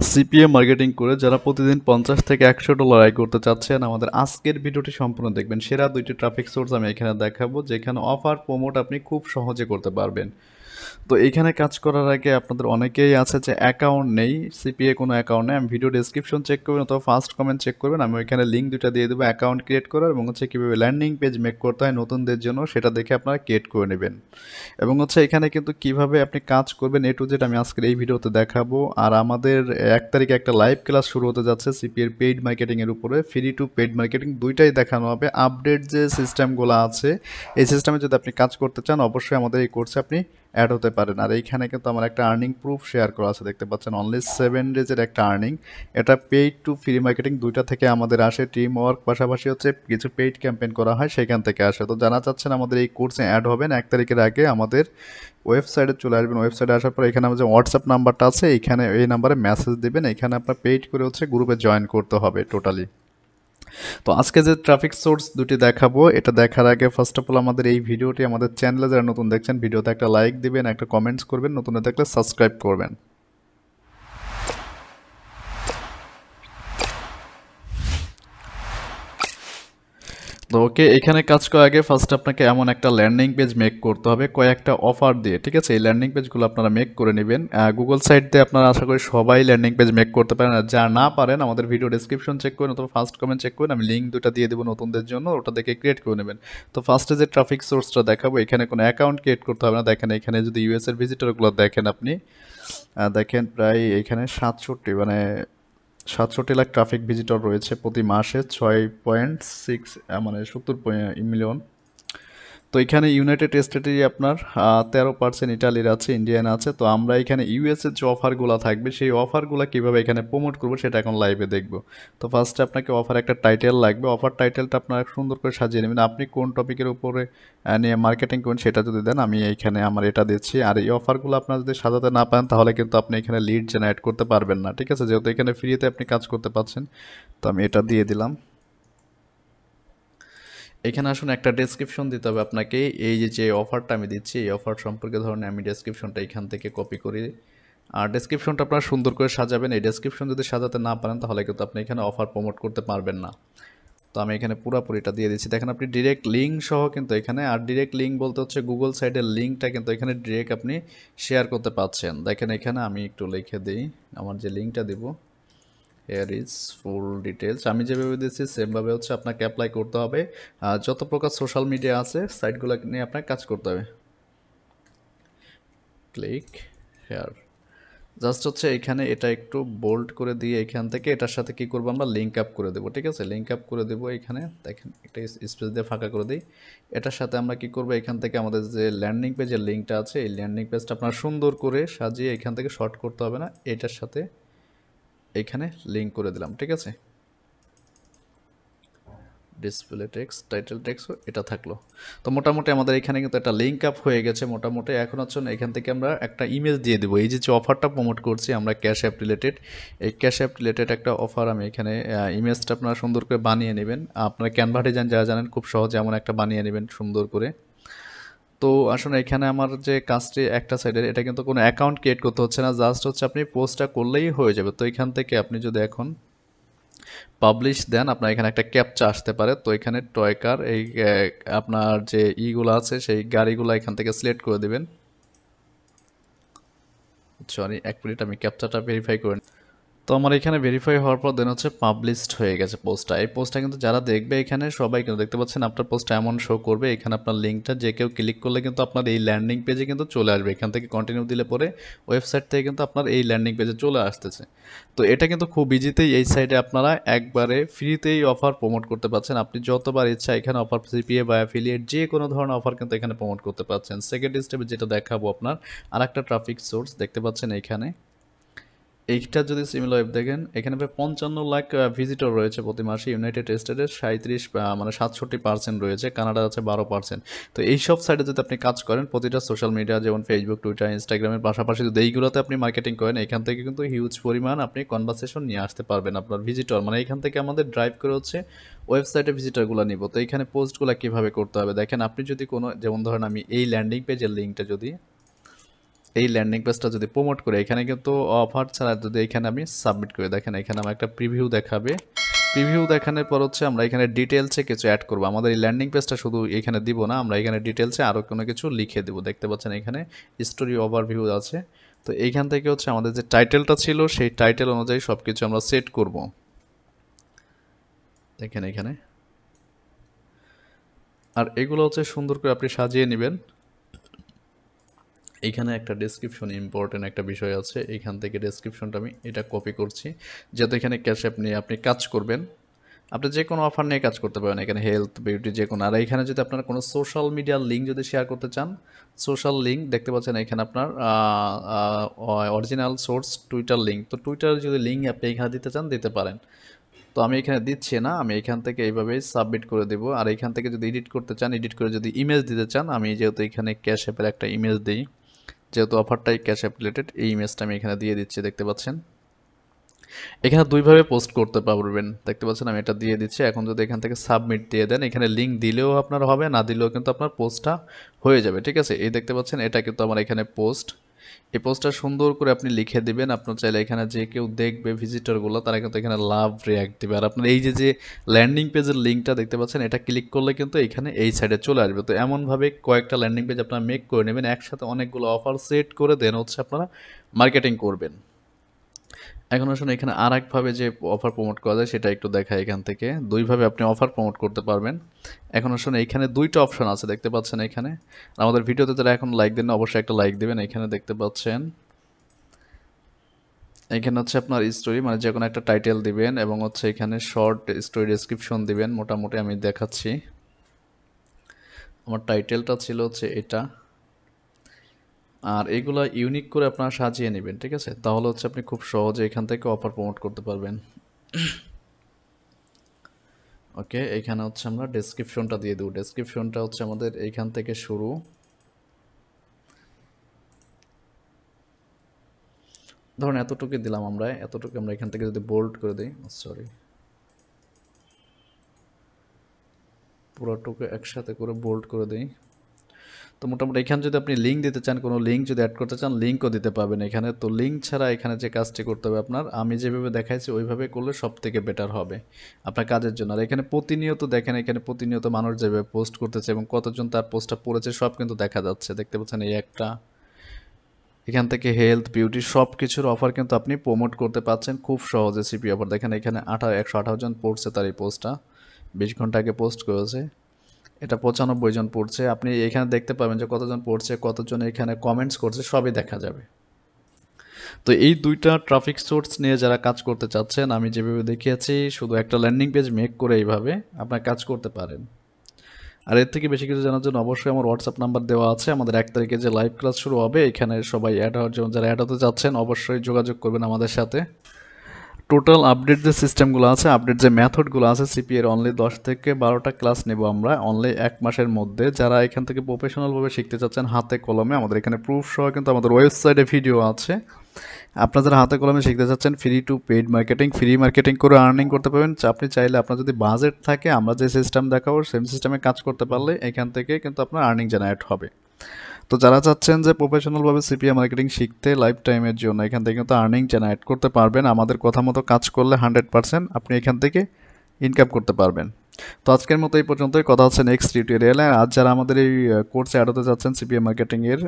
CPA marketing করে যারা প্রতিদিন $50 থেকে $100 আয় করতে চাচ্ছেন আমাদের আজকের ভিডিওটি সম্পূর্ণ দেখবেন। সেরা 2টি ট্রাফিক সোর্স আমি এখানে দেখাবো, যেখানে অফার প্রমোট আপনি খুব সহজে করতে পারবেন। তো এইখানে কাজ করার আগে আপনাদের অনেকেই আছে যে অ্যাকাউন্ট নেই, সিপিএ কোনো অ্যাকাউন্ট নেই। আমি ভিডিও ডেসক্রিপশন চেক করবেন অথবা ফার্স্ট কমেন্ট চেক করবেন, আমি ওইখানে লিঙ্ক দুটা দিয়ে দেবো অ্যাকাউন্ট ক্রিয়েট করার এবং কীভাবে ল্যান্ডিং পেজ মেক করতে হয় নতুনদের জন্য, সেটা দেখে আপনারা ক্রিয়েট করে নেবেন। এবং এখানে কিন্তু কিভাবে আপনি কাজ করবেন এ টু জেড আমি আজকের এই ভিডিওতে দেখাবো। আর আমাদের 1 তারিখে একটা লাইভ ক্লাস শুরু হতে যাচ্ছে সিপিএর পেইড মার্কেটিংয়ের উপরে, ফ্রি টু পেইড মার্কেটিং দুইটাই দেখানো হবে। আপডেট যে সিস্টেমগুলো আছে এই সিস্টেমে যদি আপনি কাজ করতে চান অবশ্যই আমাদের এই কোর্সে আপনি অ্যাড হতে পারেন। আর এইখানে কিন্তু আমার একটা আর্নিং প্রুফ শেয়ার করা আছে, দেখতে পাচ্ছেন অনলি 7 ডেজের একটা আর্নিং। এটা পেইড টু ফ্রি মার্কেটিং দুইটা থেকে আমাদের আসে, টিম ওয়ার্ক পাশাপাশি কিছু পেইড ক্যাম্পেইন করা হয় সেখান থেকে আসে। তো জানা চাচ্ছেন আমাদের এই কোর্সে অ্যাড হবেন 1 তারিখের আগে আমাদের ওয়েবসাইটে চলে আসবেন। ওয়েবসাইটে আসার পর এখানে আমাদের হোয়াটসঅ্যাপ নাম্বারটা আছে, এইখানে এই নাম্বারে মেসেজ দেবেন। এখানে আপনার পেইড করে গ্রুপে জয়েন করতে হবে টোটালি। তো আজকে যে ট্রাফিক সোর্স দুটি দেখাবো এটা দেখার আগে ফার্স্ট অফ অল আমাদের এই ভিডিওটি আমাদের চ্যানেলে যারা নতুন দেখছেন ভিডিওতে একটা লাইক দিবেন, একটা কমেন্টস করবেন, নতুন দেখলে সাবস্ক্রাইব করবেন। তো এখানে কাজ করার আগে ফার্স্ট আপনাকে এমন একটা ল্যান্ডিং পেজ মেক করতে হবে কয়েকটা অফার দিয়ে, ঠিক আছে? এই ল্যান্ডিং পেজগুলো আপনারা মেক করে নেবেন। গুগল সাইট দিয়ে আপনারা আশা করি সবাই ল্যান্ডিং পেজ মেক করতে পারেন। আর যা না পারেন আমাদের ভিডিও ডেসক্রিপশন চেক করুন অথবা ফার্স্ট কমেন্ট চেক করুন, আমি লিঙ্ক দুটা দিয়ে দেবো নতুনদের জন্য, ওটা দেখে ক্রিয়েট করে নেবেন। তো ফার্স্টে যে ট্রাফিক সোর্সটা দেখাবো এখানে কোনো অ্যাকাউন্ট ক্রিয়েট করতে হবে না। দেখেন এখানে যদি ইউএস এর ভিজিটরগুলো দেখেন আপনি, দেখেন প্রায় এখানে 67 লাখ ট্রাফিক ভিজিটর রয়েছে প্রতি মাসে, 6.6 মানে 70 মিলিয়ন। তো এখানে ইউনাইটেড স্টেটেরই আপনার 13% ইটালির আছে, ইন্ডিয়ান আছে। তো আমরা এখানে ইউএসের যে অফারগুলো থাকবে সেই অফারগুলো কীভাবে এখানে প্রমোট করবো সেটা এখন লাইভে দেখব। তো ফার্স্টে আপনাকে অফার একটা টাইটেল লাগবে, অফার টাইটেলটা আপনারা সুন্দর করে সাজিয়ে নেবেন। আপনি কোন টপিকের উপরে নিয়ে মার্কেটিং করুন সেটা যদি দেন, আমি এইখানে আমার এটা দিচ্ছি। আর এই অফারগুলো আপনারা যদি সাজাতে না পারেন তাহলে কিন্তু আপনি এখানে লিড জেনারেট করতে পারবেন না, ঠিক আছে? যেহেতু এখানে ফ্রিতে আপনি কাজ করতে পারছেন, তো আমি এটা দিয়ে দিলাম। এখানে আসুন একটা ডেসক্রিপশন দিতে হবে আপনাকে। এই যে অফারটা আমি দিচ্ছি এই অফার সম্পর্কে ধরুন আমি ডেসক্রিপশনটা এখান থেকে কপি করি। আর ডেসক্রিপশনটা আপনারা সুন্দর করে সাজাবেন। এই ডেসক্রিপশন যদি সাজাতে না পারেন তাহলে কিন্তু আপনি এখানে অফার প্রমোট করতে পারবেন না। তো আমি এখানে পুরোপুরিটা দিয়ে দিচ্ছি। দেখেন আপনি ডিরেক্ট লিঙ্ক সহ কিন্তু এখানে, আর ডিরেক্ট লিঙ্ক বলতে গুগল সাইটের লিঙ্কটা কিন্তু এখানে ডিরেক্ট আপনি শেয়ার করতে পারছেন। দেখেন এখানে আমি একটু লিখে দিই আমার যে লিঙ্কটা দিব, হেয়ার ইজ ফুল ডিটেলস। আমি যেভাবে দিচ্ছি সেমভাবে আপনাকে অ্যাপ্লাই করতে হবে। যত প্রকার সোশ্যাল মিডিয়া আছে সাইটগুলো নিয়ে আপনাকে কাজ করতে হবে। ক্লিক হেয়ার, জাস্ট এখানে এটা একটু বোল্ড করে দিয়ে এখান থেকে এটার সাথে কি করবো আমরা লিঙ্ক আপ করে দেবো, ঠিক আছে? লিঙ্ক আপ করে দেবো। এখানে দেখেন একটা স্পেস দিয়ে ফাঁকা করে দিই। এটার সাথে আমরা কি করবো, এখান থেকে আমাদের যে ল্যান্ডিং পেজের লিঙ্কটা আছে এই ল্যান্ডিং পেজটা আপনার সুন্দর করে সাজিয়ে এখান থেকে শর্ট করতে হবে না, এটার সাথে এখানে লিঙ্ক করে দিলাম, ঠিক আছে? ডিসপ্লে টেক্সট, টাইটেল টেক্সট এটা থাকলো। তো মোটামুটি আমাদের এখানে কিন্তু একটা লিঙ্ক আপ হয়ে গেছে মোটামুটি। এখন এখান থেকে আমরা একটা ইমেজ দিয়ে দেবো। এই যে অফারটা প্রমোট করছি আমরা ক্যাশ অ্যাপ রিলেটেড, এই ক্যাশ অ্যাপ রিলেটেড একটা অফার আমি এখানে ইমেজটা আপনারা সুন্দর করে বানিয়ে নেবেন। আপনারা ক্যানভা ডিজাইন যারা জানেন খুব সহজে এমন একটা বানিয়ে নেবেন সুন্দর করে। তো আসলে এখানে আমার যে কাজটি একটা সাইডের, এটা কিন্তু কোনো অ্যাকাউন্ট ক্রিয়েট করতে হচ্ছে না, জাস্ট আপনি পোস্টটা করলেই হয়ে যাবে। তো এখান থেকে আপনি যদি এখন পাবলিশ দেন আপনার এখানে একটা ক্যাপচা আসতে পারে। তো এখানে টয়কার এই আপনার যে ইগুলো আছে সেই গাড়িগুলো এখান থেকে সিলেক্ট করে দেবেন। সরি 1 মিনিট আমি ক্যাপচাটা ভেরিফাই করে। তো আমার এখানে ভেরিফাই হওয়ার পর দেন পাবলিশড হয়ে গেছে পোস্টটা। এই পোস্টটা কিন্তু যারা দেখবে এখানে সবাই কিন্তু দেখতে পাচ্ছেন আপনার পোস্টটা এমন শো করবে। এখানে আপনার লিঙ্কটা যে কেউ ক্লিক করলে কিন্তু আপনার এই ল্যান্ডিং পেজে কিন্তু চলে আসবে। এখান থেকে কন্টিনিউ দিলে পরে ওয়েবসাইট থেকে কিন্তু আপনার এই ল্যান্ডিং পেজে চলে আসতেছে। তো এটা কিন্তু খুব ইজিতেই এই সাইডে আপনারা একবারে ফ্রিতেই অফার প্রমোট করতে পারছেন। আপনি যতবার ইচ্ছা এখানে অফার সিপিএ বা অ্যাফিলিয়েট যে কোনো ধরনের অফার কিন্তু এখানে প্রমোট করতে পারছেন। সেকেন্ড স্টেপে যেটা দেখাবো আপনার আরেকটা ট্রাফিক সোর্স দেখতে পাচ্ছেন এখানে, এইটা যদি সিমিলার ওয়েব দেখেন এখানে প্রায় 55 লাখ ভিজিটর রয়েছে প্রতি মাসে। ইউনাইটেড স্টেটের 37 মানে 67% রয়েছে, কানাডার আছে 12%। তো এইসব সাইটে যদি আপনি কাজ করেন প্রতিটা সোশ্যাল মিডিয়া যেমন ফেসবুক, টুইটার, ইনস্টাগ্রামের পাশাপাশি যদি এইগুলোতে আপনি মার্কেটিং করেন এখান থেকে কিন্তু হিউজ পরিমাণ আপনি কনভারসেশন নিয়ে আসতে পারবেন আপনার ভিজিটর। মানে এখান থেকে আমাদের ড্রাইভ করে ওয়েবসাইটে ভিজিটরগুলো নিব। তো এখানে পোস্টগুলো কীভাবে করতে হবে দেখেন, আপনি যদি কোনো যেমন ধরেন আমি এই ল্যান্ডিং পেজের লিঙ্কটা যদি এই ল্যান্ডিং পেজটা যদি প্রমোট করে এখানে কিন্তু অফার ছাড়া যদি এখানে আমি সাবমিট করে দেখেন এখানে আমার একটা প্রিভিউ দেখাবে। প্রিভিউ দেখানোর পর হচ্ছে আমরা এখানে ডিটেলসে কিছু অ্যাড করব। আমাদের এই ল্যান্ডিং পেজটা শুধু এখানে দিব না, আমরা এখানে ডিটেলসে আরও কোনো কিছু লিখে দেবো। দেখতে পাচ্ছেন এখানে স্টোরি ওভারভিউ আছে। তো এইখান থেকে হচ্ছে আমাদের যে টাইটেলটা ছিল সেই টাইটেল অনুযায়ী সব কিছু আমরা সেট করব। দেখেন এখানে, আর এগুলো হচ্ছে সুন্দর করে আপনি সাজিয়ে নেবেন। এইখানে একটা ডেসক্রিপশন ইম্পর্টেন্ট একটা বিষয় আছে, এইখান থেকে ডেসক্রিপশনটা আমি এটা কপি করছি, যেহেতু এখানে ক্যাশ অ্যাপ নিয়ে আপনি কাজ করবেন। আপনি যে কোনো অফার নিয়ে কাজ করতে পারেন, এখানে হেলথ বিউটি যে কোনো। আর এখানে যদি আপনারা কোনো সোশ্যাল মিডিয়ার লিঙ্ক যদি শেয়ার করতে চান, সোশ্যাল লিঙ্ক দেখতে পাচ্ছেন এখানে আপনার অরিজিনাল সোর্স টুইটার লিঙ্ক, তো টুইটার যদি লিঙ্ক আপনি এখানে দিতে চান দিতে পারেন। তো আমি এখানে দিচ্ছি না, আমি এখান থেকে এইভাবেই সাবমিট করে দেবো। আর এখান থেকে যদি এডিট করতে চান, এডিট করে যদি ইমেজ দিতে চান, আমি যেহেতু এখানে ক্যাশ অ্যাপের একটা ইমেজ দিই, যেহেতু অফারটাই ক্যাশ অ্যাপ রিলেটেড, এই ইমেজটা আমি এখানে দিয়ে দিচ্ছি। দেখতে পাচ্ছেন এখানে দুইভাবে পোস্ট করতে পারবেন, দেখতে পাচ্ছেন আমি এটা দিয়ে দিচ্ছি। এখন যদি এখান থেকে সাবমিট দিয়ে দেন, এখানে লিঙ্ক দিলেও আপনার হবে, না দিলেও কিন্তু আপনার পোস্টটা হয়ে যাবে, ঠিক আছে। এই দেখতে পাচ্ছেন এটা কিন্তু আমার এখানে পোস্ট। এই পোস্টটা সুন্দর করে আপনি লিখে দিবেন। আপনার চাইলে এখানে যে কেউ দেখবে ভিজিটরগুলো, তারা কিন্তু এখানে লাভ রিয়াক্ট দিবে। আর আপনার এই যে ল্যান্ডিং পেজের লিঙ্কটা দেখতে পাচ্ছেন, এটা ক্লিক করলে কিন্তু এখানে এই সাইডে চলে আসবে। তো এমনভাবে কয়েকটা ল্যান্ডিং পেজ আপনারা মেক করে নেবেন, একসাথে অনেকগুলো অফার সেট করে দেন হচ্ছে আপনারা মার্কেটিং করবেন। এখন আসুন এখানে আর একভাবে যে অফার প্রমোট করা যায় সেটা একটু দেখায়। এখান থেকে দুইভাবে আপনি অফার প্রমোট করতে পারবেন। এখন আসুন এখানে দুইটা অপশন আছে, দেখতে পাচ্ছেন এখানে। আমাদের ভিডিওতে যারা এখন লাইক দেন অবশ্যই একটা লাইক দেবেন। এখানে দেখতে পাচ্ছেন এখানে হচ্ছে আপনার স্টোরি, মানে যে কোনো একটা টাইটেল দিবেন এবং হচ্ছে এখানে শর্ট স্টোরি ডেসক্রিপশন দিবেন। মোটামুটি আমি দেখাচ্ছি, আমার টাইটেলটা ছিল হচ্ছে এটা। আর এগুলো ইউনিক করে আপনারা সাজিয়ে নেবেন, ঠিক আছে। তাহলে হচ্ছে আপনি খুব সহজে এখান থেকে অফার প্রমোট করতে পারবেন। ওকে, এখানে হচ্ছে আমরা ডেসক্রিপশনটা দিয়ে দেবো। ডেসক্রিপশনটা হচ্ছে আমাদের এইখান থেকে শুরু, ধরুন এতটুকু দিলাম আমরা, এতটুকু আমরা এখান থেকে যদি বোল্ড করে দিই, সরি পুরোটুকু একসাথে করে বোল্ড করে দিই। তো মোটামুটি এখানে যদি আপনি লিঙ্ক দিতে চান, কোনো লিঙ্ক যদি অ্যাড করতে চান, লিঙ্কও দিতে পারবেন এখানে। তো লিঙ্ক ছাড়া এখানে যে কাজটি করতে হবে আপনার, আমি যেভাবে দেখাইছি ওইভাবে করলে সব থেকে বেটার হবে আপনার কাজের জন্য। আর এখানে প্রতিনিয়ত দেখেন, এখানে প্রতিনিয়ত মানুষ যেভাবে পোস্ট করতেছে এবং কতজন তার পোস্টটা পড়েছে সব কিন্তু দেখা যাচ্ছে। দেখতে পাচ্ছেন এই একটা, এখান থেকে হেলথ বিউটি সব কিছুর অফার কিন্তু আপনি প্রমোট করতে পারছেন খুব সহজে। সিপি অফার দেখেন এখানে 118 জন পড়ছে তার এই পোস্টটা, 20 ঘন্টা আগে পোস্ট করেছে। এটা 95 জন পড়ছে। আপনি এখানে দেখতে পাবেন যে কতজন পড়ছে, কতজন এখানে কমেন্টস করছে, সবই দেখা যাবে। তো এই দুইটা ট্রাফিক সোর্স নিয়ে যারা কাজ করতে চাচ্ছেন, আমি যেভাবে দেখিয়েছি, শুধু একটা ল্যান্ডিং পেজ মেক করে এইভাবে আপনার কাজ করতে পারেন। আর এর থেকে বেশি কিছু জানার জন্য অবশ্যই আমার হোয়াটসঅ্যাপ নাম্বার দেওয়া আছে। আমাদের 1 তারিখে যে লাইভ ক্লাস শুরু হবে, এখানে সবাই অ্যাড হওয়ার জন্য, যারা অ্যাড হতে চাচ্ছেন অবশ্যই যোগাযোগ করবেন আমাদের সাথে। টোটাল আপডেট যে সিস্টেমগুলো আছে, আপডেট যে মেথডগুলো আছে, সিপিএর অনলি 10 থেকে 12টা ক্লাস নেব আমরা অনলি 1 মাসের মধ্যে। যারা এখান থেকে প্রফেশনালভাবে শিখতে চাচ্ছেন হাতে কলমে, আমাদের এখানে প্রুফ সহ কিন্তু আমাদের ওয়েবসাইটে ভিডিও আছে। আপনারা যারা হাতে কলমে শিখতে চাচ্ছেন, free to paid marketing, free marketing করে আর্নিং করতে পারবেন। আপনি চাইলে, আপনার যদি বাজেট থাকে, আমরা যে সিস্টেম দেখাবো সেম সিস্টেমে কাজ করতে পারলে এখান থেকে কিন্তু আপনার আর্নিং জেনারেট হবে। তো যারা চাচ্ছেন যে প্রফেশনালভাবে সিপিএ মার্কেটিং শিখতে লাইফ টাইমের জন্য, এখান থেকে কিন্তু আর্নিং জেনারেট করতে পারবেন। আমাদের কথা মতো কাজ করলে 100% আপনি এখান থেকে ইনকাম করতে পারবেন। তো আজকের মতো এই পর্যন্তই, কথা হচ্ছে নেক্সট টিউটোরিয়ালে। আজ যারা আমাদের এই কোর্সে অ্যাড হতে চাচ্ছেন সিপিএ মার্কেটিংয়ের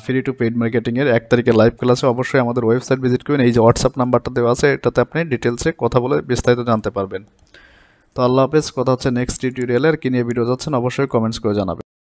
ফ্রি টু পেইড মার্কেটিংয়ের 1 তারিখে লাইভ ক্লাসে, অবশ্যই আমাদের ওয়েবসাইট ভিজিট করবেন। এই যে হোয়াটসঅ্যাপ নাম্বারটা দেওয়া আছে, এটাতে আপনি ডিটেলসে কথা বলে বিস্তারিত জানতে পারবেন। তো আল্লাহ হাফেজ, কথা হচ্ছে নেক্সট টিউটোরিয়ালে। আর কি নিয়ে ভিডিও যাচ্ছেন অবশ্যই কমেন্টস করে জানাবেন।